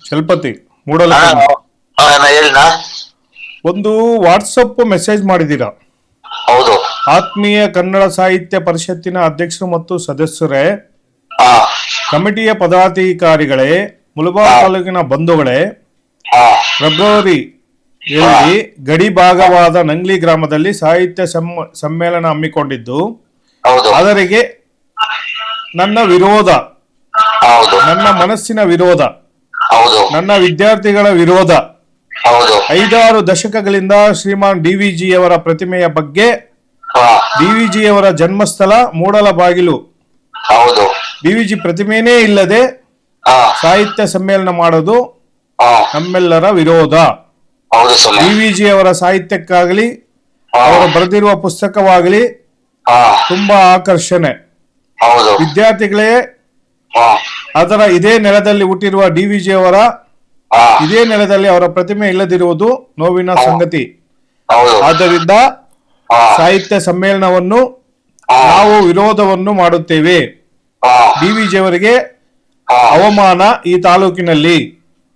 ಚಲಪತಿ ಹಾ, ಮೂಡಲಕುಂಟೆ. ಹೇಳಿನ. ಒಂದು WhatsApp message ಮಾಡಿದ್ದೀರಾ. ಹೌದು. ಆತ್ಮೀಯ ಕನ್ನಡ ಸಾಹಿತ್ಯ ಪರಿಷತ್ತಿನ ಅಧ್ಯಕ್ಷರು ಮತ್ತು ಸದಸ್ಯರೇ, ಹಾ ಕಮಿಟಿಯ ಪದಾಧಿಕಾರಿಗಳೇ, ಮುಳಬಾಲ್ ತಾಲೂಕಿನ ಬಂಧುಗಳೇ, ಹಾ ಫೆಬ್ರವರಿಯಲ್ಲಿ ಗಡಿ ಭಾಗವಾದ ನಂಗ್ಲಿ ಗ್ರಾಮದಲ್ಲಿ ಸಾಹಿತ್ಯ ಸಮ್ಮೇಳನ ಹಮ್ಮಿಕೊಂಡಿದ್ದು, ಹೌದು ಅದರಿಗೆ ನನ್ನ ವಿರೋಧ, ಹೌದು ನನ್ನ ಮನಸ್ಸಿನ ವಿರೋಧ, ಹೌದು ನನ್ನ ವಿದ್ಯಾರ್ಥಿಗಳ ವಿರೋಧ. ಹೌದು 5-6 ದಶಕಗಳಿಂದ ಶ್ರೀಮಾನ್ ಡಿವಿಜಿಯವರ ಪ್ರತಿಮೆಯ ಬಗ್ಗೆ, ಹಾ ಡಿವಿಜಿಯವರ ಜನ್ಮಸ್ಥಳ ಮೂಡಲಬಾಗಿಲು, ಹೌದು ಡಿವಿಜಿ ಪ್ರತಿಮೆನೇ ಇಲ್ಲದೆ ಹಾ ಸಾಹಿತ್ಯ ಸಮ್ಮೇಳನ ಮಾಡೋದು ಹಾ ನಮ್ಮೆಲ್ಲರ ವಿರೋಧ. ಹೌದು ಸ್ವಾಮಿ. ಡಿವಿಜಿಯವರ ಸಾಹಿತ್ಯಕ್ಕಾಗಲಿ ಹಾ ಅವರು ಬರೆದಿರುವ ಪುಸ್ತಕವಾಗಲಿ ಹಾ ತುಂಬಾ ಆಕರ್ಷಣೆ. ಹೌದು ವಿದ್ಯಾರ್ಥಿಗಳೇ, ಹಾ ಅದರ ಇದೇ ನೆಲದಲ್ಲಿ ಹುಟ್ಟಿರುವ ಡಿವಿಜಿಯವರ ಹಾ ಇದೇ ನೆಲದಲ್ಲಿ ಅವರ ಪ್ರತಿಮೆ ಇಲ್ಲದಿರುವುದು ನೋವಿನ ಸಂಗತಿ. ಹೌದು ಆದ್ದರಿಂದ ಹಾ ಸಾಹಿತ್ಯ ಸಮ್ಮೇಳನವನ್ನು ಹಾ ನಾವು ವಿರೋಧವನ್ನು ಮಾಡುತ್ತೇವೆ. ಹಾ ಡಿವಿಜಿಯವರಿಗೆ ಹಾ ಅವಮಾನ ಈ ತಾಲೂಕಿನಲ್ಲಿ.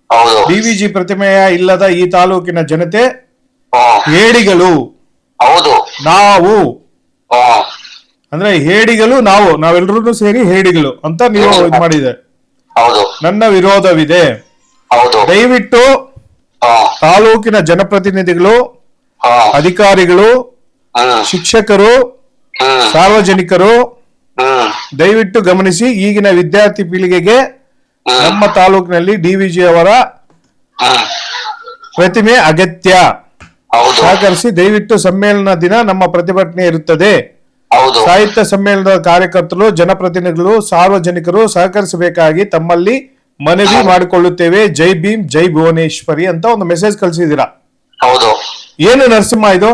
ಹೌದು ಡಿವಿಜಿ ಪ್ರತಿಮೆಯ ಇಲ್ಲದ ಈ ತಾಲೂಕಿನ ಜನತೆ ಹಾ ಹೇಡಿಗಳು. ಹೌದು ನಾವು ಹಾ ಅಂದ್ರೆ ಹೇಡಿಗಳು, ನಾವೆಲ್ಲರೂ ಸೇರಿ ಹೇಡಿಗಳು ಅಂತ ನೀವು ಇದು ಮಾಡಿದೆ. ಹೌದು ನನ್ನ ವಿರೋಧವಿದೆ. ಹೌದು ದಯವಿಟ್ಟು ಹಾ ತಾಲೂಕಿನ ಜನಪ್ರತಿನಿಧಿಗಳು, ಹಾ ಅಧಿಕಾರಿಗಳು, ಹ್ಮ್ ಶಿಕ್ಷಕರು, ಹ್ಮ್ ಸಾರ್ವಜನಿಕರು ಹ್ಮ್ ದಯವಿಟ್ಟು ಗಮನಿಸಿ. ಈಗಿನ ವಿದ್ಯಾರ್ಥಿ ಪೀಳಿಗೆಗೆ ನಮ್ಮ ತಾಲೂಕಿನಲ್ಲಿ ಡಿವಿಜಿ ಅವರ ಹ್ಮ್ ಪ್ರತಿಮೆ ಅಗತ್ಯ. ಹೌದು ಸಹಕರಿಸಿ. ದಯವಿಟ್ಟು ಸಮ್ಮೇಳನ ದಿನ ನಮ್ಮ ಪ್ರತಿಭಟನೆ ಇರುತ್ತದೆ. ಹೌದು ಸಾಹಿತ್ಯ ಸಮ್ಮೇಳನದ ಕಾರ್ಯಕರ್ತರು, ಜನಪ್ರತಿನಿಧಿಗಳು, ಸಾರ್ವಜನಿಕರು ಸಹಕರಿಸಬೇಕಾಗಿ ತಮ್ಮಲ್ಲಿ ಮನವಿ ಮಾಡಿಕೊಳ್ಳುತ್ತೇವೆ. ಜೈ ಭೀಮ್, ಜೈ ಭುವನೇಶ್ವರಿ ಅಂತ ಒಂದು ಮೆಸೇಜ್ ಕಳಿಸಿದ್ದೀರಾ. ಹೌದು ಏನು ನರಸಿಂಹ ಇದು?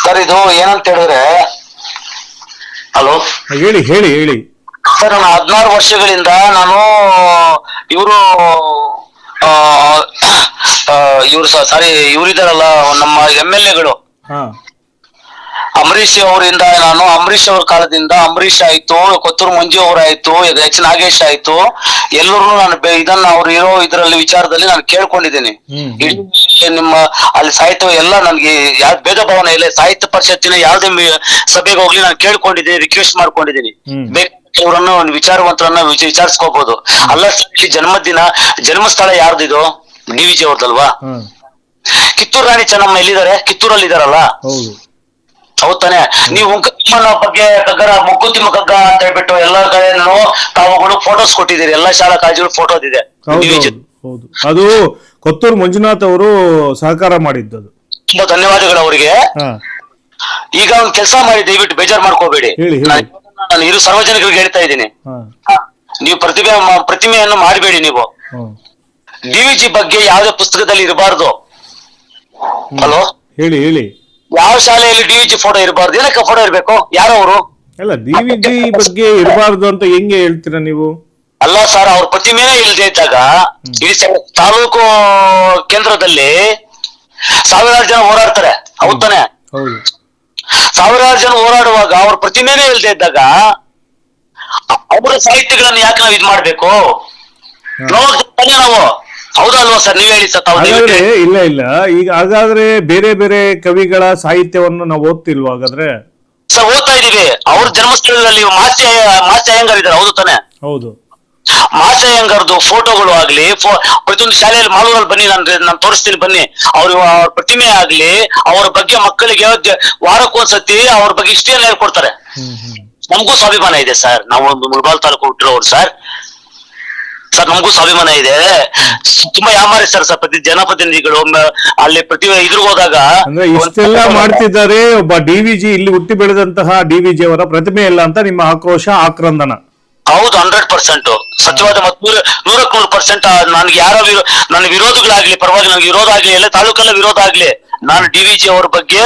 ಸರ್, ಇದು ಏನಂತ ಹೇಳಿದ್ರೆ, ಹಲೋ ಹೇಳಿ ಹೇಳಿ ಹೇಳಿ. ಸರ್, ನಾನು 16 ವರ್ಷಗಳಿಂದ ನಾನು ಇವರು ಇವರು ಸಾರಿ ಇವರಿದಾರಲ್ಲ ನಮ್ಮ MLA ಹಾ ಅಂಬರೀಷ್ ಅವರಿಂದ, ನಾನು ಅಂಬರೀಷ್ ಅವ್ರ ಕಾಲದಿಂದ ಅಂಬರೀಷ್ ಆಯ್ತು, ಕೊತ್ತೂರು ಮಂಜು ಅವರಾಯ್ತು, H ನಾಗೇಶ್ ಆಯ್ತು, ಎಲ್ಲರೂ ನಾನು ಇದನ್ನ ಅವ್ರು ಇರೋ ಇದರಲ್ಲಿ ವಿಚಾರದಲ್ಲಿ ನಾನು ಕೇಳ್ಕೊಂಡಿದ್ದೀನಿ. ಇಡೀ ನಿಮ್ಮ ಅಲ್ಲಿ ಸಾಹಿತ್ಯ ಎಲ್ಲ ನನ್ಗೆ ಯಾವ್ದು ಭೇದ ಭಾವನೆ ಇಲ್ಲ. ಸಾಹಿತ್ಯ ಪರಿಷತ್ತಿನ ಯಾವ್ದೇ ಸಭೆಗೆ ಹೋಗ್ಲಿ ನಾನು ಕೇಳ್ಕೊಂಡಿದ್ದೀನಿ, ರಿಕ್ವೆಸ್ಟ್ ಮಾಡ್ಕೊಂಡಿದ್ದೀನಿ. ಬೇಕಾದವರನ್ನು ವಿಚಾರವಂತರನ್ನ ವಿಚಾರಿಸ್ಕೋಬಹುದು. ಅಲ್ಲ ಸರ್, ಇಲ್ಲಿ ಜನ್ಮಸ್ಥಳ ಯಾರ್ದಿದು? ಡಿವಿಜಿ ಅವ್ರದಲ್ವಾ? ಕಿತ್ತೂರು ರಾಣಿ ಚೆನ್ನಮ್ಮ ಎಲ್ಲಿದ್ದಾರೆ? ಕಿತ್ತೂರಲ್ಲಿ ಇದಾರಲ್ಲ. ಹೌದ್ ತಾನೆ? ನೀವು ಉಂಕಮ್ಮನ ಬಗ್ಗೆ ಕಗ್ಗರ ಮುಕ್ಕುತಿಮ್ಮ ಕಗ್ಗ ಅಂತ ಹೇಳ್ಬಿಟ್ಟು ಎಲ್ಲಾ ಕಡೆನೂ ತಾವುಗಳು ಫೋಟೋಸ್ ಕೊಟ್ಟಿದ್ದೀರಿ. ಎಲ್ಲಾ ಶಾಲಾ ಕಾಲೇಜುಗಳು ಫೋಟೋಸ್ ಇದೆ. ಹೌದು, ಅದು ಕೊತ್ತೂರು ಮಂಜುನಾಥ್ ಅವರು ಸಹಕಾರ ಮಾಡಿದ್ದದು. ತುಂಬಾ ಧನ್ಯವಾದಗಳು ಅವರಿಗೆ. ಈಗ ಒಂದ್ ಕೆಲಸ ಮಾಡಿ, ದಯವಿಟ್ಟು ಬೇಜಾರ್ ಮಾಡ್ಕೋಬೇಡಿ. ನಾನು ಇರು ಸಾರ್ವಜನಿಕರಿಗೆ ಹೇಳ್ತಾ ಇದ್ದೀನಿ, ನೀವು ಪ್ರತಿಮೆಯನ್ನು ಮಾಡಬೇಡಿ. ನೀವು ಡಿವಿಜಿ ಬಗ್ಗೆ ಯಾವುದೇ ಪುಸ್ತಕದಲ್ಲಿ ಇರಬಾರ್ದು. ಹಲೋ, ಹೇಳಿ ಹೇಳಿ. ಯಾವ ಶಾಲೆಯಲ್ಲಿ ಡಿವಿಜಿ ಫೋಟೋ ಇರಬಾರ್ದು? ಏನಕ್ಕೆ ಫೋಟೋ ಇರ್ಬೇಕು? ಯಾರವರು? ಅಲ್ಲ, ಡಿವಿಜಿ ಬಗ್ಗೆ ಇರಬಾರ್ದು ಅಂತ ಹೆಂಗೆ ಹೇಳ್ತೀರಾ ನೀವು? ಅಲ್ಲ ಸರ್, ಅವ್ರ ಪ್ರತಿಮೆನೇ ಇಲ್ಲದೆ ಇದ್ದಾಗ ಇಡೀ ತಾಲೂಕು ಕೇಂದ್ರದಲ್ಲಿ ಸಾವಿರಾರು ಜನ ಹೋರಾಡ್ತಾರೆ. ಹೌದ್ ತಾನೆ? ಸಾವಿರಾರು ಜನ ಹೋರಾಡುವಾಗ ಅವ್ರ ಪ್ರತಿಮೆನೇ ಇಲ್ಲದೆ ಇದ್ದಾಗ ಅವರ ಸಾಹಿತ್ಯಗಳನ್ನು ಯಾಕೆ ನಾವು ಇದ್ ಮಾಡ್ಬೇಕು? ನಾವು ಹೌದಲ್ವಾ ಸರ್? ನೀವ್ ಹೇಳಿ ಸರ್. ಇಲ್ಲ ಇಲ್ಲ, ಈಗ ಹಾಗಾದ್ರೆ ಬೇರೆ ಬೇರೆ ಕವಿಗಳ ಸಾಹಿತ್ಯವನ್ನು ನಾವು ಓದ್ತಿಲ್ವಾ? ಹಾಗಾದ್ರೆ ಸರ್ ಓದ್ತಾ ಇದೀವಿ. ಅವ್ರ ಜನ್ಮಸ್ಥಳದಲ್ಲಿ ಮಾಸ್ತಿ ಅಯ್ಯಂಗಾರ್ ಇದಾರೆ. ಹೌದು ತಾನೆ? ಹೌದು. ಮಾಸ್ತಿ ಅಯ್ಯಂಗಾರ್ದು ಫೋಟೋಗಳು ಆಗ್ಲಿ, ಪ್ರತಿಯೊಂದು ಶಾಲೆಯಲ್ಲಿ ಮಾಲೂರಲ್ಲಿ ಬನ್ನಿ, ನಾನು ತೋರಿಸ್ತೀನಿ ಬನ್ನಿ. ಅವ್ರ ಪ್ರತಿಮೆ ಆಗ್ಲಿ, ಅವ್ರ ಬಗ್ಗೆ ಮಕ್ಕಳಿಗೆ ವಾರಕ್ಕೊಂದ್ಸತಿ ಅವ್ರ ಬಗ್ಗೆ ಹಿಸ್ಟ್ರಿಯನ್ನು ಹೇಳ್ಕೊಡ್ತಾರೆ. ನಮಗೂ ಸ್ವಾಭಿಮಾನ ಇದೆ ಸರ್. ನಾವು ಒಂದು ಮುಳಬಾಲ್ ತಾಲೂಕು ಹುಟ್ಟಿರೋರು ಸರ್. ನಮಗೂ ಸ್ವಾಭಿಮಾನ ಇದೆ. ತುಂಬಾ ಯಾಮಾರಿಸ್ತಾರೆ ಸರ್ ಜನಪ್ರತಿನಿಧಿಗಳು. ಅಲ್ಲಿ ಇದ್ರ ಹೋದಾಗ ಇಷ್ಟೆಲ್ಲ ಮಾಡ್ತಿದ್ದಾರೆ. ಒಬ್ಬ ಡಿವಿಜಿ, ಇಲ್ಲಿ ಹುಟ್ಟಿ ಬೆಳೆದಂತಹ ಡಿವಿಜಿ ಅವರ ಪ್ರತಿಮೆ ಇಲ್ಲ ಅಂತ ನಿಮ್ಮ ಆಕ್ರೋಶ, ಆಕ್ರಂದನ. ಹೌದು, 100% ಸತ್ಯವಾದ ಮತ್ತು 100% ನನ್ಗೆ ನನ್ನ ವಿರೋಧಗಳಾಗ್ಲಿ, ಪರವಾಗಿ ನನ್ಗೆ ವಿರೋಧ ಆಗ್ಲಿ, ಎಲ್ಲ ತಾಲೂಕಲ್ಲ ವಿರೋಧ ಆಗ್ಲಿ, ನಾನು ಡಿವಿಜಿ ಅವ್ರ ಬಗ್ಗೆ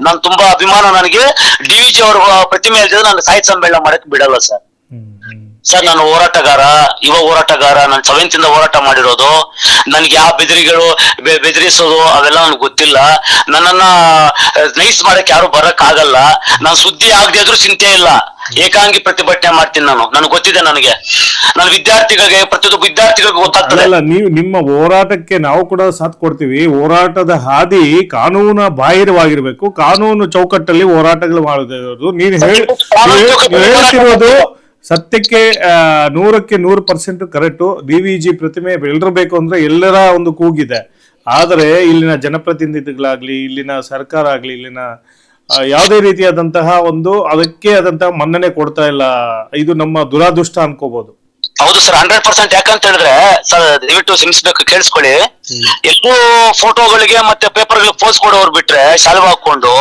ನಾನು ತುಂಬಾ ಅಭಿಮಾನ. ನನಗೆ ಡಿವಿಜಿ ಅವ್ರ ಪ್ರತಿಮೆ ಇಲ್ದಿದ್ರೆ ನಾನು ಸಾಹಿತ್ಯ ಸಮ್ಮೇಳನ ಮಾಡಕ್ ಬಿಡಲ್ಲ ಸರ್. ಸರ್, ನಾನು ಹೋರಾಟಗಾರ, ಯುವ ಹೋರಾಟಗಾರ. ನಾನು 7th ಇಂದ ಹೋರಾಟ ಮಾಡಿರೋದು. ನನ್ಗೆ ಯಾವ ಬೆದರಿಸೋದು ಅವೆಲ್ಲ ನನ್ಗೆ ಗೊತ್ತಿಲ್ಲ. ನನ್ನನ್ನ ನೈಸ್ ಮಾಡಕ್ ಯಾರು ಬರಕ್ ಆಗಲ್ಲ. ನಾನು ಸುದ್ದಿ ಆಗದೆ ಇದ್ರೂ ಚಿಂತೆ ಇಲ್ಲ. ಏಕಾಂಗಿ ಪ್ರತಿಭಟನೆ ಮಾಡ್ತೀನಿ ನಾನು. ನನಗೆ ಗೊತ್ತಿದೆ, ನಾನು ವಿದ್ಯಾರ್ಥಿಗಳಿಗೆ, ಪ್ರತಿಯೊಬ್ಬ ವಿದ್ಯಾರ್ಥಿಗಳಿಗೆ ಗೊತ್ತಾಗ್ತದೆ. ಅಲ್ಲ, ನೀವು ನಿಮ್ಮ ಹೋರಾಟಕ್ಕೆ ನಾವು ಕೂಡ ಸಾಥ್ ಕೊಡ್ತೀವಿ. ಹೋರಾಟದ ಹಾದಿ ಕಾನೂನ ಬಾಹಿರವಾಗಿರ್ಬೇಕು, ಕಾನೂನು ಚೌಕಟ್ಟಲ್ಲಿ ಹೋರಾಟಗಳು ಮಾಡೋದು. ನೀನು ಹೇಳ್ತಿರೋದು ಸತ್ಯಕ್ಕೆ 100% ಕರೆಕ್ಟು. DVG ಪ್ರತಿಮೆ ಬೆಳೆದಿರಬೇಕು ಅಂದ್ರೆ ಎಲ್ಲರ ಒಂದು ಕೂಗಿದೆ. ಆದರೆ ಇಲ್ಲಿನ ಜನಪ್ರತಿನಿಧಿಗಳಾಗ್ಲಿ, ಇಲ್ಲಿನ ಸರ್ಕಾರ ಆಗ್ಲಿ, ಇಲ್ಲಿನ ಯಾವುದೇ ರೀತಿಯಾದಂತಹ ಅದಕ್ಕೆ ಆದಂತಹ ಮನ್ನಣೆ ಕೊಡ್ತಾ ಇಲ್ಲ. ಇದು ನಮ್ಮ ದುರಾದೃಷ್ಟ ಅನ್ಕೋಬಹುದು. ಹೌದು ಸರ್, 100%. ಯಾಕಂತ ಹೇಳಿದ್ರೆ ಸರ್, ದಯವಿಟ್ಟು ಕ್ಷಮಿಸ್ಬೇಕು, ಕೇಳಿಸ್ಕೊಳ್ಳಿ. ಎಲ್ಲೂ ಫೋಟೋಗಳಿಗೆ ಮತ್ತೆ ಪೇಪರ್ಗಳಿಗೆ ಪೋಸ್ ಕೊಡೋರು ಬಿಟ್ರೆ ಶಾಲೆ ಹಾಕೊಂಡು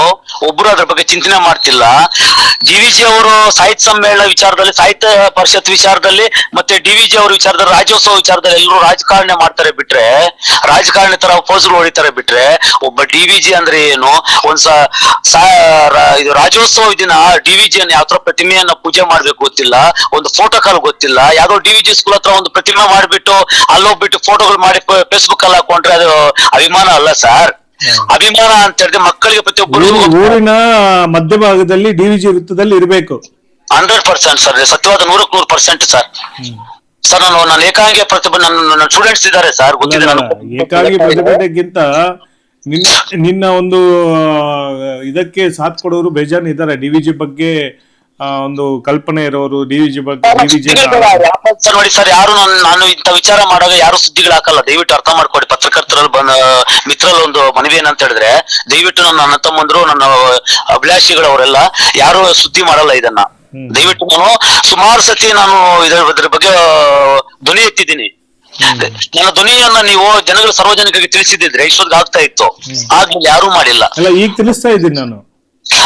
ಒಬ್ರು ಅದ್ರ ಬಗ್ಗೆ ಚಿಂತನೆ ಮಾಡ್ತಿಲ್ಲ. DVG ಅವರು ಸಾಹಿತ್ಯ ಸಮ್ಮೇಳನ ವಿಚಾರದಲ್ಲಿ, ಸಾಹಿತ್ಯ ಪರಿಷತ್ ವಿಚಾರದಲ್ಲಿ, ಮತ್ತೆ DVG ಅವರ ವಿಚಾರದಲ್ಲಿ, ರಾಜ್ಯೋತ್ಸವ ವಿಚಾರದಲ್ಲಿ ಎಲ್ಲರೂ ರಾಜಕಾರಣ ಮಾಡ್ತಾರೆ ಬಿಟ್ರೆ, ರಾಜಕಾರಣಿ ತರ ಪೋಸ್ ಹೊಡಿತಾರೆ ಬಿಟ್ರೆ, ಒಬ್ಬ DVG ಅಂದ್ರೆ ಏನು, ಇದು ರಾಜ್ಯೋತ್ಸವ ದಿನ DVG ಅನ್ನ ಯಾವ ತರ ಪ್ರತಿಮೆಯನ್ನ ಪೂಜೆ ಮಾಡ್ಬೇಕು ಗೊತ್ತಿಲ್ಲ, ಒಂದು ಫೋಟೋ ಕಾಲ್ ಗೊತ್ತಿಲ್ಲ. ಯಾವ್ದೋ DVG ಸ್ಕೂಲ್ ಹತ್ರ ಒಂದು ಪ್ರತಿಮೆ ಮಾಡಿಬಿಟ್ಟು ಅಲ್ಲೋಗ್ಬಿಟ್ಟು ಫೋಟೋಗಳು ಮಾಡಿ ಫೇಸ್ಬುಕ್ ಅಲ್ಲಿ ಹಾಕೊಂಡ್ರೆ ಅದು ಅಭಿಮಾನ ಅಲ್ಲ ಸರ್. ಅಭಿಮಾನ ಅಂತ ಹೇಳಿದ್ರೆ ಮಕ್ಕಳಿಗೆ ಪ್ರತಿಯೊಬ್ಬರು ಊರಿನ ಮಧ್ಯಭಾಗದಲ್ಲಿ DVG ವೃತ್ತದಲ್ಲಿ ಇರಬೇಕು. 100% ಸರ್, ಸತ್ಯವಾದ 100% ಸರ್. ಸರ್, ನಾನು ಏಕಾಂಗಿ ಪ್ರತಿಭೆ, ನನ್ನ ಸ್ಟೂಡೆಂಟ್ಸ್ ಇದ್ದಾರೆ ಸರ್, ಗೊತ್ತಿದೆ. ಏಕಾಂಗಿ ಪ್ರತಿಭಟನೆಗಿಂತ ನಿನ್ನ ಒಂದು ಇದಕ್ಕೆ ಸಾಥ್ ಕೊಡೋರು ಬೇಜಾನ್ ಇದ್ದಾರೆ. DVG ಬಗ್ಗೆ ಒಂದು ಕಲ್ಪನೆ ಇರೋರು, DVG ಬಗ್ಗೆ ನೋಡಿ ಸರ್, ಯಾರು ನಾನು ಇಂಥ ವಿಚಾರ ಮಾಡುವಾಗ ಯಾರು ಸುದ್ದಿಗಳು ಹಾಕಲ್ಲ. ದಯವಿಟ್ಟು ಅರ್ಥ ಮಾಡ್ಕೊಡಿ. ಪತ್ರಕರ್ತರಲ್ಲಿ ಮಿತ್ರರಲ್ಲಿ ಒಂದು ಮನವಿ ಏನಂತ ಹೇಳಿದ್ರೆ, ದಯವಿಟ್ಟು ನನ್ನ ತಮ್ಮಂದ್ರು, ನನ್ನ ಅಭಿಲಾಷಿಗಳವರೆಲ್ಲ ಯಾರು ಸುದ್ದಿ ಮಾಡಲ್ಲ ಇದನ್ನ. ದಯವಿಟ್ಟು ನಾನು ಸುಮಾರು ಸತಿ ನಾನು ಇದ್ರ ಬಗ್ಗೆ ಧ್ವನಿ ಎತ್ತಿದ್ದೀನಿ. ನನ್ನ ಧ್ವನಿಯನ್ನ ನೀವು ಜನಗಳು ಸಾರ್ವಜನಿಕರಿಗೆ ತಿಳಿಸಿದ್ರೆ ಇಷ್ಟೊಂದು ಆಗ್ತಾ ಇತ್ತು. ಆದ್ಮೇಲೆ ಯಾರು ಮಾಡಿಲ್ಲ. ಈಗ ತಿಳಿಸ್ತಾ ಇದ್ದೀನಿ ನಾನು.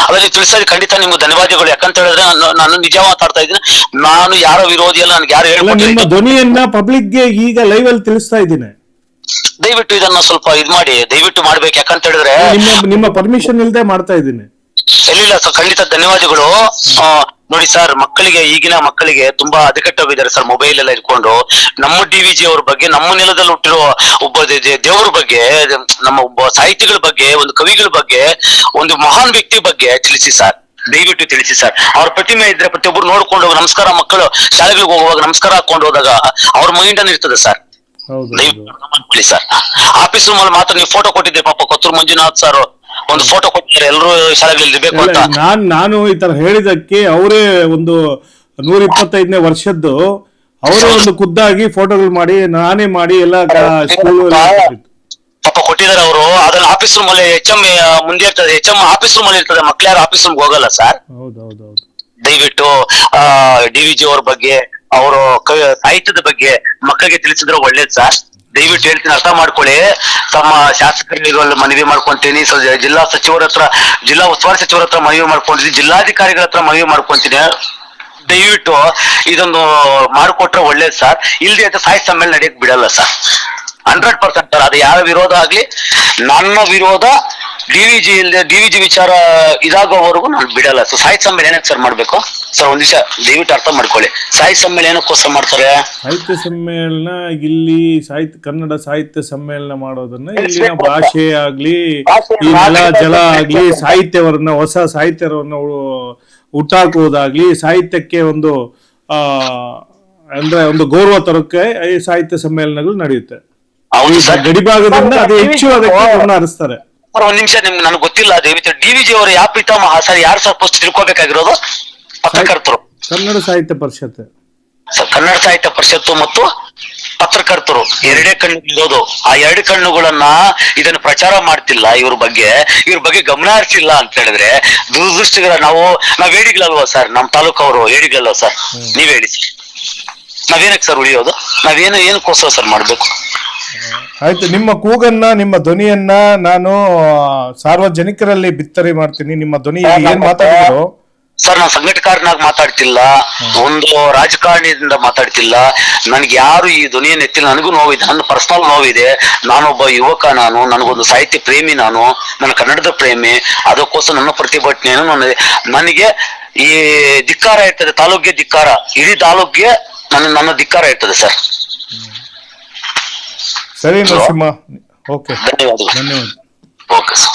ಅಲ್ಲ, ನೀವು ತಿಳಿಸೋದು ಖಂಡಿತ ನಿಮ್ಗೆ ಧನ್ಯವಾದಗಳು. ಯಾಕಂತ ಹೇಳಿದ್ರೆ ನಾನು ನಿಜ ಮಾತಾಡ್ತಾ ಇದ್ದೀನಿ. ನಾನು ಯಾರ ವಿರೋಧಿ ಅಲ್ಲ, ನನ್ಗೆ ಯಾರು ನಿಮ್ಮ ಧ್ವನಿಯನ್ನ ಪಬ್ಲಿಕ್ ಗೆ ಈಗ ಲೈವ್ ಅಲ್ಲಿ ತಿಳಿಸ್ತಾ ಇದ್ದೀನಿ. ದಯವಿಟ್ಟು ಇದನ್ನ ಸ್ವಲ್ಪ ಮಾಡಿ, ದಯವಿಟ್ಟು ಮಾಡ್ಬೇಕು. ಯಾಕಂತ ಹೇಳಿದ್ರೆ ನಿಮ್ಮ ಪರ್ಮಿಷನ್ ಇಲ್ಲದೆ ಮಾಡ್ತಾ ಇದ್ದೀನಿ. ಇಲ್ಲ ಸರ್, ಖಂಡಿತ ಧನ್ಯವಾದಗಳು. ನೋಡಿ ಸರ್, ಈಗಿನ ಮಕ್ಕಳಿಗೆ ತುಂಬಾ ಹದಗೆಟ್ಟೋಗಿದ್ದಾರೆ ಸರ್, ಮೊಬೈಲ್ ಎಲ್ಲ ಇಟ್ಕೊಂಡು. ನಮ್ಮ DVG ಅವ್ರ ಬಗ್ಗೆ, ನಮ್ಮ ನೆಲದಲ್ಲಿ ಹುಟ್ಟಿರೋ ಒಬ್ಬ ದೇವರ ಬಗ್ಗೆ, ನಮ್ಮ ಒಬ್ಬ ಸಾಹಿತಿಗಳ ಬಗ್ಗೆ, ಒಂದು ಕವಿಗಳ ಬಗ್ಗೆ, ಒಂದು ಮಹಾನ್ ವ್ಯಕ್ತಿ ಬಗ್ಗೆ ತಿಳಿಸಿ ಸರ್, ದಯವಿಟ್ಟು ತಿಳಿಸಿ ಸರ್. ಅವ್ರ ಪ್ರತಿಮೆ ಇದ್ರೆ ಪ್ರತಿಯೊಬ್ಬರು ನೋಡ್ಕೊಂಡು ಹೋಗಿ ನಮಸ್ಕಾರ, ಮಕ್ಕಳು ಶಾಲೆಗಳಿಗೆ ಹೋಗುವಾಗ ನಮಸ್ಕಾರ ಹಾಕೊಂಡು ಹೋದಾಗ ಅವ್ರ ಮೈಂಡ್ ಅನ್ನ ಇರ್ತದೆ ಸರ್. ದಯವಿಟ್ಟು ಸರ್. ಆಫೀಸ್ ಮೇಲೆ ಮಾತ್ರ ನೀವು ಫೋಟೋ ಕೊಟ್ಟಿದ್ದೆ, ಪಾಪ ಕೊತ್ತೂರು ಮಂಜುನಾಥ್ ಸರ್ ಒಂದು ಫೋಟೋ ಕೊಟ್ಟಿದ್ದಾರೆ, ಎಲ್ಲರೂ ಶಾಲೆಗಳಲ್ಲಿ ಇರ್ಬೇಕು ಅಂತ. ನಾನು ಈ ತರ ಹೇಳಿದಕ್ಕೆ ಅವರೇ ಒಂದು 125ನೇ ವರ್ಷದ್ದು ಅವರೇ ಒಂದು ಖುದ್ದಾಗಿ ಫೋಟೋಗಳು ಮಾಡಿ, ನಾನೇ ಮಾಡಿ ಎಲ್ಲ ಪಾಪ ಕೊಟ್ಟಿದ್ದಾರೆ ಅವರು. ಅದನ್ನ ಆಫೀಸ್ ರೂಮ್ ಅಲ್ಲಿ HM ಮುಂದೆ ಇರ್ತದೆ, HM ಆಫೀಸ್ ರೂಮ್ ಅಲ್ಲಿ ಇರ್ತದೆ. ಮಕ್ಳು ಯಾರು ಆಫೀಸ್ ರೂಮ್ ಹೋಗಲ್ಲ ಸರ್. ದಯವಿಟ್ಟು DVG ಅವ್ರ ಬಗ್ಗೆ, ಅವರು ಸಾಹಿತ್ಯದ ಬಗ್ಗೆ ಮಕ್ಕಳಿಗೆ ತಿಳಿಸಿದ್ರೆ ಒಳ್ಳೇದು ಸರ್. ದಯವಿಟ್ಟು ಹೇಳ್ತೀನಿ, ಅರ್ಥ ಮಾಡ್ಕೊಳ್ಳಿ. ತಮ್ಮ ಶಾಸಕರಿಗೆ ಮನವಿ ಮಾಡ್ಕೊಂತೀನಿ, ಜಿಲ್ಲಾ ಸಚಿವರ ಹತ್ರ, ಜಿಲ್ಲಾ ಉಸ್ತುವಾರಿ ಸಚಿವರ ಹತ್ರ ಮನವಿ ಮಾಡ್ಕೊಂತೀನಿ, ಜಿಲ್ಲಾಧಿಕಾರಿಗಳ ಹತ್ರ ಮನವಿ ಮಾಡ್ಕೊಂತೀನಿ. ದಯವಿಟ್ಟು ಇದೊಂದು ಮಾಡಿಕೊಟ್ರೆ ಒಳ್ಳೇದು ಸರ್. ಇಲ್ದೇ ಅಂತ ಸಾಹಿತ್ಯ ಸಮ್ಮೇಳನ ನಡೆಯಕ್ ಬಿಡಲ್ಲ ಸರ್. 100% ಸರ್. ಅದು ಯಾವ ವಿರೋಧ ಆಗ್ಲಿ, ನನ್ನ ವಿರೋಧ DVG ವಿಚಾರ ಇದಾಗೋವರೆಗೂ ನಾನು ಬಿಡಲ್ಲ ಸರ್. ಸಾಹಿತ್ಯ ಸಮ್ಮೇಳನ ಏನಕ್ಕೆ ಸರ್ ಮಾಡ್ಬೇಕು ಸರ್? ಒಂದ್ ನಿಮಿಷ ದಯವಿಟ್ಟು ಅರ್ಥ ಮಾಡ್ಕೊಳ್ಳಿ. ಸಾಹಿತ್ಯ ಸಮ್ಮೇಳನ ಏನಕ್ಕೋಸ್ಕರ ಮಾಡ್ತಾರೆ? ಸಾಹಿತ್ಯ ಸಮ್ಮೇಳನ ಇಲ್ಲಿ ಕನ್ನಡ ಸಾಹಿತ್ಯ ಸಮ್ಮೇಳನ ಮಾಡೋದನ್ನ ಇಲ್ಲಿನ ಭಾಷೆ ಆಗ್ಲಿ, ಈ ನೆಲ ಜಲ ಆಗ್ಲಿ, ಸಾಹಿತ್ಯವನ್ನ, ಹೊಸ ಸಾಹಿತ್ಯವನ್ನ ಹುಟ್ಟಾಕುವುದಾಗ್ಲಿ, ಸಾಹಿತ್ಯಕ್ಕೆ ಒಂದು ಅಂದ್ರೆ ಒಂದು ಗೌರವ ತರೋಕೆ ಈ ಸಾಹಿತ್ಯ ಸಮ್ಮೇಳನಗಳು ನಡೆಯುತ್ತೆ. ಗಡಿಭಾಗದಿಂದ ಅದು ಹೆಚ್ಚು ಅದಕ್ಕೆ ಗಮನ ಹರಿಸ್ತಾರೆ. ಒಂದ್ ನಿಮಿಷ, ನಿಮ್ಗೆ ನನಗೆ ಗೊತ್ತಿಲ್ಲ. ದಯವಿಟ್ಟು DVG ಅವರು ಯಾವ ಪಿತಾಮಹ ಸರ್, ಯಾರು ಸರ್ ಫಸ್ಟ್ ತಿಳ್ಕೊಬೇಕಾಗಿರೋದು? ಪತ್ರಕರ್ತರು, ಕನ್ನಡ ಸಾಹಿತ್ಯ ಪರಿಷತ್, ಕನ್ನಡ ಸಾಹಿತ್ಯ ಪರಿಷತ್ತು ಮತ್ತು ಪತ್ರಕರ್ತರು ಎರಡೇ ಕಣ್ಣು ಇರೋದು. ಆ ಎರಡು ಕಣ್ಣುಗಳನ್ನ ಇದನ್ನ ಪ್ರಚಾರ ಮಾಡ್ತಿಲ್ಲ, ಇವ್ರ ಬಗ್ಗೆ ಗಮನ ಹರಿಸಿಲ್ಲ ಅಂತ ಹೇಳಿದ್ರೆ ದುರದೃಷ್ಟಕರ. ನಾವ್ ಹೇಳಿಗಳಲ್ವಾ ಸರ್, ನಮ್ ತಾಲೂಕವರು ಹೇಳಿಗಳಲ್ವಾ ಸರ್? ನೀವ್ ಹೇಳಿ ಸರ್, ನಾವೇನಕ್ಕೆ ಸರ್ ಉಳಿಯೋದು? ಏನಕ್ಕೋಸ್ಕರ ಸರ್ ಮಾಡ್ಬೇಕು? ಆಯ್ತು, ನಿಮ್ಮ ಕೂಗನ್ನ, ನಿಮ್ಮ ಧ್ವನಿಯನ್ನ ನಾನು ಸಾರ್ವಜನಿಕರಲ್ಲಿ ಬಿತ್ತರಿ ಮಾಡ್ತೀನಿ. ನಿಮ್ಮ ಧ್ವನಿ ಏನ್ ಮಾತಾಡಿದ್ರು ಸರ್, ನಾನು ಸಂಘಟಕರನಾಗಿ ಮಾತಾಡ್ತಿಲ್ಲ, ಒಂದು ರಾಜಕಾರಣಿಯಿಂದ ಮಾತಾಡ್ತಿಲ್ಲ. ನನ್ಗೆ ಯಾರು ಈ ಧ್ವನಿಯನ್ನು ಎತ್ತಿಲ್ಲ. ನನಗೂ ನೋವಿದೆ, ನನ್ನ ಪರ್ಸನಲ್ ನೋವಿದೆ. ನಾನೊಬ್ಬ ಯುವಕ, ನನಗೊಂದು ಸಾಹಿತ್ಯ ಪ್ರೇಮಿ, ನನ್ನ ಕನ್ನಡದ ಪ್ರೇಮಿ. ಅದಕ್ಕೋಸ್ಕರ ನನ್ನ ಪ್ರತಿಭಟನೆಯನ್ನು ನನಗೆ ಈ ಧಿಕ್ಕಾರ ಇರ್ತದೆ, ತಾಲೂಕಿಗೆ ಧಿಕ್ಕಾರ, ಇಡೀ ತಾಲೂಕಿಗೆ ನನ್ನ ಧಿಕ್ಕಾರ ಇರ್ತದೆ ಸರ್. ಸರಿ ನರಸಿಂಹ, ಓಕೆ, ಧನ್ಯವಾದಗಳು. ಧನ್ಯವಾದ. Okay sir.